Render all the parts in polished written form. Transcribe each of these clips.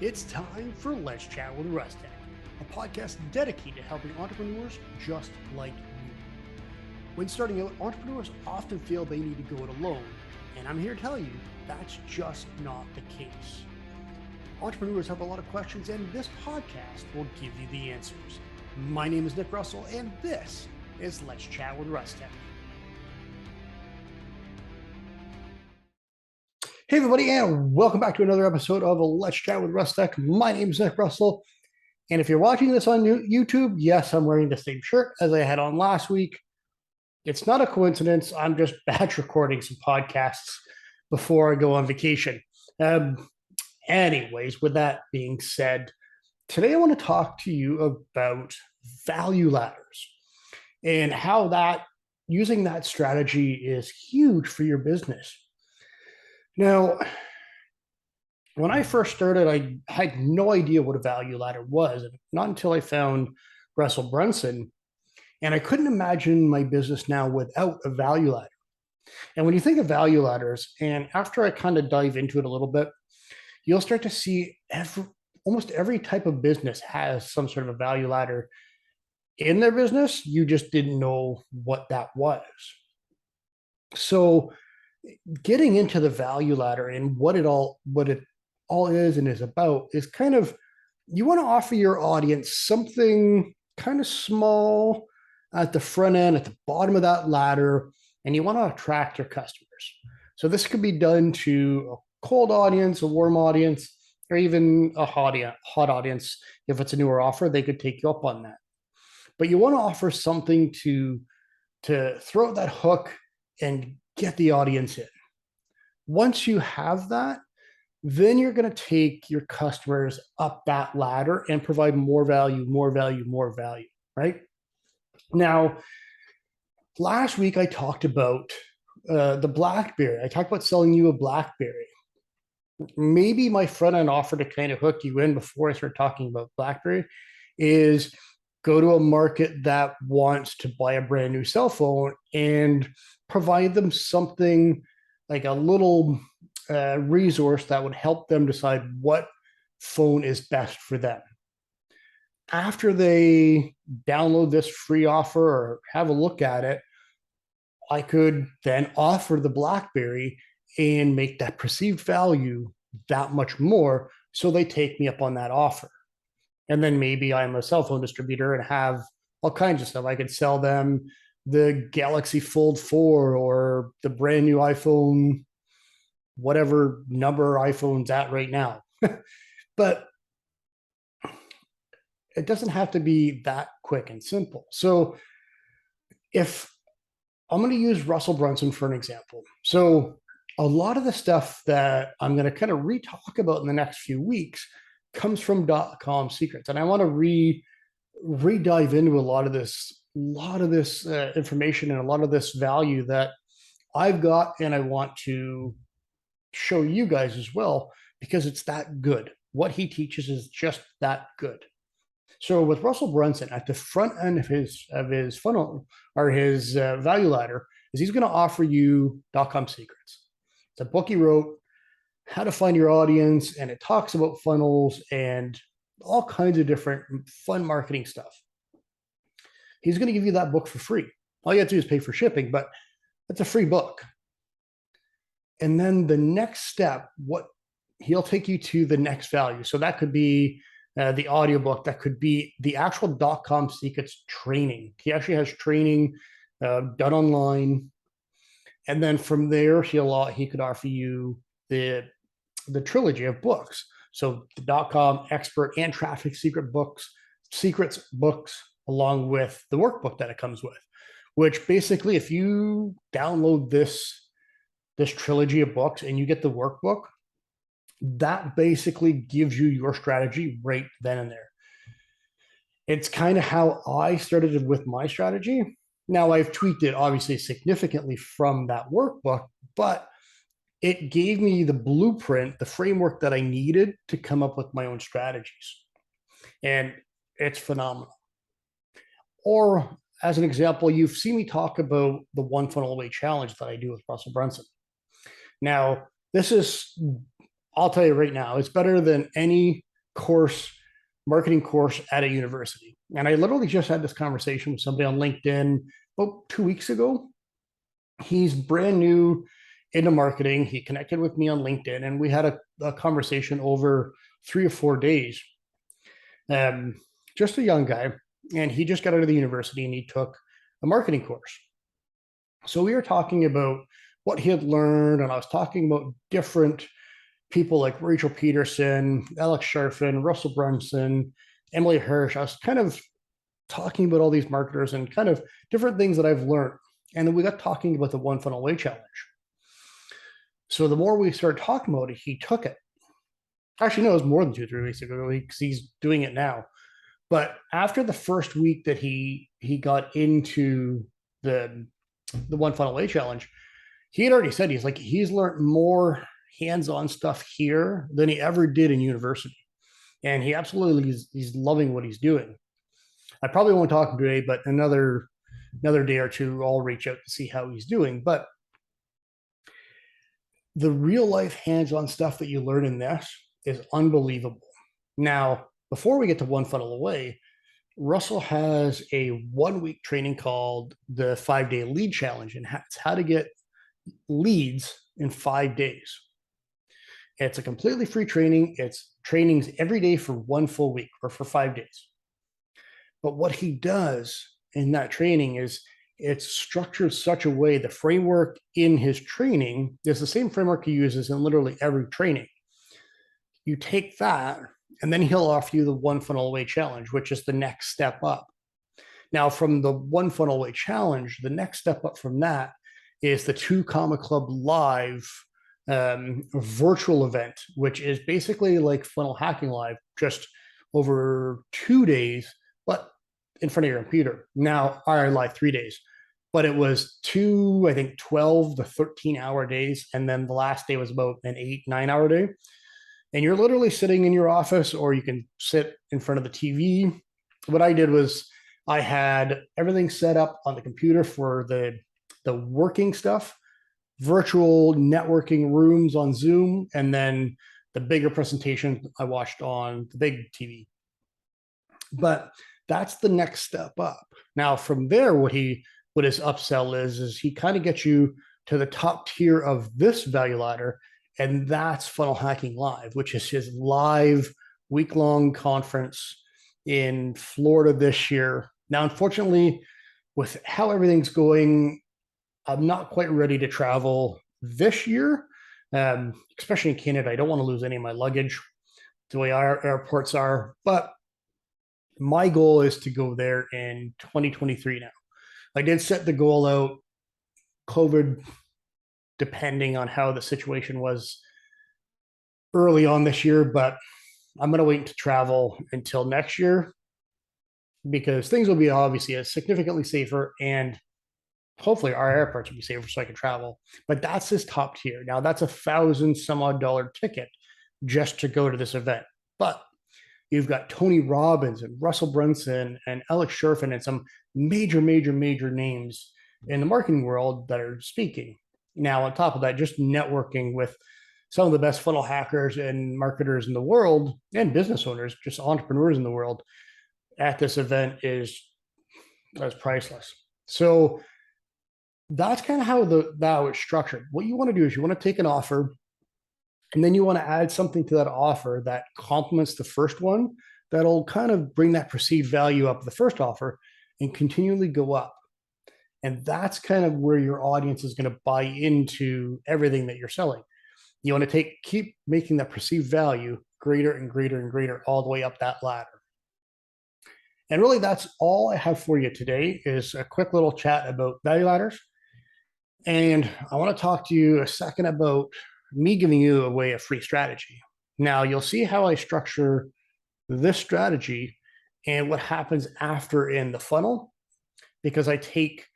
It's time for Let's Chat with Russtek, a podcast dedicated to helping entrepreneurs just like you. When starting out, entrepreneurs often feel they need to go it alone, and I'm here to tell you that's just not the case. Entrepreneurs have a lot of questions, and this podcast will give you the answers. My name is Nick Russell, and this is Let's Chat with Russtek. Hey everybody, and welcome back to another episode of Let's Chat with Russtek. My name is Nick Russell, and if you're watching this on YouTube, yes, I'm wearing the same shirt as I had on last week. It's not a coincidence. I'm just batch recording some podcasts before I go on vacation. Anyways, with that being said, today I want to talk to you about value ladders and how using that strategy is huge for your business. Now, when I first started, I had no idea what a value ladder was, and not until I found Russell Brunson, and I couldn't imagine my business now without a value ladder. And when you think of value ladders, and after I kind of dive into it a little bit, you'll start to see almost every type of business has some sort of a value ladder in their business. You just didn't know what that was. So getting into the value ladder and what it all is and is about is kind of, you want to offer your audience something kind of small at the front end, at the bottom of that ladder, and you want to attract your customers. So this could be done to a cold audience, a warm audience, or even a hot audience. If it's a newer offer, they could take you up on that. But you want to offer something to throw that hook and get the audience in. Once you have that, then you're going to take your customers up that ladder and provide more value, right? Now, last week I talked about the BlackBerry. I talked about selling you a BlackBerry. Maybe my front end offer to kind of hook you in before I start talking about BlackBerry is go to a market that wants to buy a brand new cell phone and provide them something like a little resource that would help them decide what phone is best for them. After they download this free offer or have a look at it, I could then offer the BlackBerry and make that perceived value that much more, so they take me up on that offer. And then maybe I'm a cell phone distributor and have all kinds of stuff. I could sell them the Galaxy Fold 4 or the brand new iPhone, whatever number iPhone's at right now. But it doesn't have to be that quick and simple. So if I'm going to use Russell Brunson for an example. So a lot of the stuff that I'm going to kind of re-talk about in the next few weeks comes from Dotcom Secrets. And I want to re-dive into a lot of this information and a lot of this value that I've got, and I want to show you guys as well, because it's that good. What he teaches is just that good. So with Russell Brunson, at the front end of his funnel or his value ladder, is he's going to offer you Dotcom Secrets. It's a book he wrote, how to find your audience, and it talks about funnels and all kinds of different fun marketing stuff. He's going to give you that book for free. All you have to do is pay for shipping, but it's a free book. And then the next step, he'll take you to the next value. So that could be the audiobook, that could be the actual Dotcom Secrets training. He actually has training done online. And then from there, he could offer you the trilogy of books. So the Dotcom Expert and Traffic Secrets books, along with the workbook that it comes with, which basically, if you download this trilogy of books and you get the workbook, that basically gives you your strategy right then and there. It's kind of how I started with my strategy. Now I've tweaked it obviously significantly from that workbook, but it gave me the blueprint, the framework that I needed to come up with my own strategies. And it's phenomenal. Or as an example, you've seen me talk about the One Funnel Away challenge that I do with Russell Brunson. Now, this is, I'll tell you right now, it's better than any marketing course at a university. And I literally just had this conversation with somebody on LinkedIn about 2 weeks ago. He's brand new into marketing. He connected with me on LinkedIn, and we had a conversation over 3 or 4 days. Just a young guy, and he just got out of the university and he took a marketing course. So we were talking about what he had learned, and I was talking about different people like Rachel Peterson, Alex Sharfin, Russell Brunson, Emily Hirsch. I was kind of talking about all these marketers and kind of different things that I've learned. And then we got talking about the One Funnel Away Challenge. So the more we started talking about it, he took it. Actually, no, it was more than 2, 3 weeks ago because he's doing it now. But after the first week that he got into the One Funnel Away Challenge, he had already said he's learned more hands-on stuff here than he ever did in university. And he absolutely he's loving what he's doing. I probably won't talk today, but another day or two, I'll reach out to see how he's doing. But the real life hands-on stuff that you learn in this is unbelievable. Now, before we get to One Funnel Away, Russell has a 1-week training called the 5-day lead challenge, and it's how to get leads in 5 days. It's a completely free training. It's trainings every day for 1 full week or for 5 days. But what he does in that training is it's structured such a way, the framework in his training is the same framework he uses in literally every training. You take that, and then he'll offer you the One Funnel Away Challenge, which is the next step up. Now, from the One Funnel Away Challenge, the next step up from that is the 2 Comma Club Live virtual event, which is basically like Funnel Hacking Live, just over 2 days, but in front of your computer. Now, our live 3 days, but it was 2, I think 12 to 13-hour days. And then the last day was about an 8-9 hour day. And you're literally sitting in your office, or you can sit in front of the TV. What I did was I had everything set up on the computer for the working stuff, virtual networking rooms on Zoom, and then the bigger presentation I watched on the big TV. But that's the next step up. Now, from there, what his upsell is he kind of gets you to the top tier of this value ladder, and that's Funnel Hacking Live, which is his live week-long conference in Florida this year. Now, unfortunately, with how everything's going, I'm not quite ready to travel this year, especially in Canada. I don't want to lose any of my luggage the way our airports are, but my goal is to go there in 2023 now. I did set the goal out, COVID, depending on how the situation was early on this year, but I'm going to wait to travel until next year because things will be obviously significantly safer, and hopefully our airports will be safer so I can travel. But that's his top tier. Now, that's $1,000-some-odd ticket just to go to this event. But you've got Tony Robbins and Russell Brunson and Alex Sharfin and some major names in the marketing world that are speaking. Now, on top of that, just networking with some of the best funnel hackers and marketers in the world, and business owners, just entrepreneurs in the world at this event is priceless. So that's kind of how it's structured. What you want to do is you want to take an offer, and then you want to add something to that offer that complements the first one, that'll kind of bring that perceived value up the first offer and continually go up. And that's kind of where your audience is going to buy into everything that you're selling. You want to keep making that perceived value greater and greater all the way up that ladder. And really, that's all I have for you today is a quick little chat about value ladders. And I want to talk to you a second about me giving you away a free strategy. Now, you'll see how I structure this strategy and what happens after in the funnel, because I take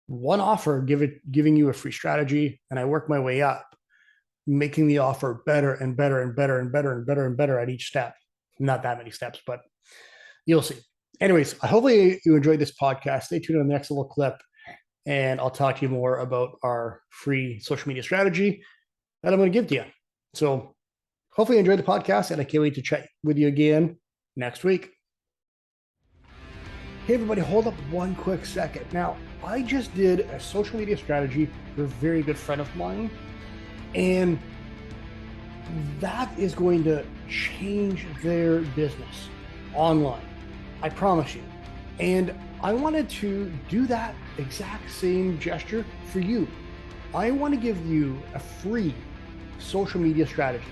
one offer, giving you a free strategy, and I work my way up, making the offer better and better at each step. Not that many steps, but you'll see. Anyways, hopefully you enjoyed this podcast. Stay tuned on the next little clip, and I'll talk to you more about our free social media strategy that I'm going to give to you. So Hopefully you enjoyed the podcast, and I can't wait to chat with you again next week. Hey, everybody, hold up one quick second. Now, I just did a social media strategy for a very good friend of mine, and that is going to change their business online. I promise you. And I wanted to do that exact same gesture for you. I want to give you a free social media strategy.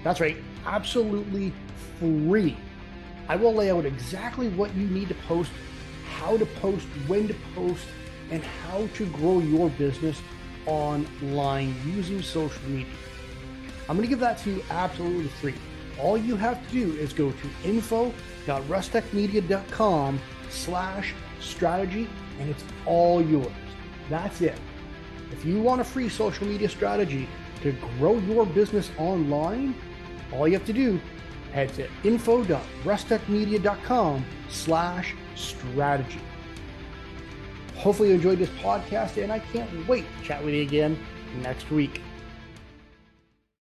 That's right, absolutely free. I will lay out exactly what you need to post, how to post, when to post, and how to grow your business online using social media. I'm going to give that to you absolutely free. All you have to do is go to info.rustekmedia.com/strategy, and it's all yours. That's it. If you want a free social media strategy to grow your business online, all you have to do, head to info.rustekmedia.com/strategy. Hopefully you enjoyed this podcast, and I can't wait to chat with you again next week.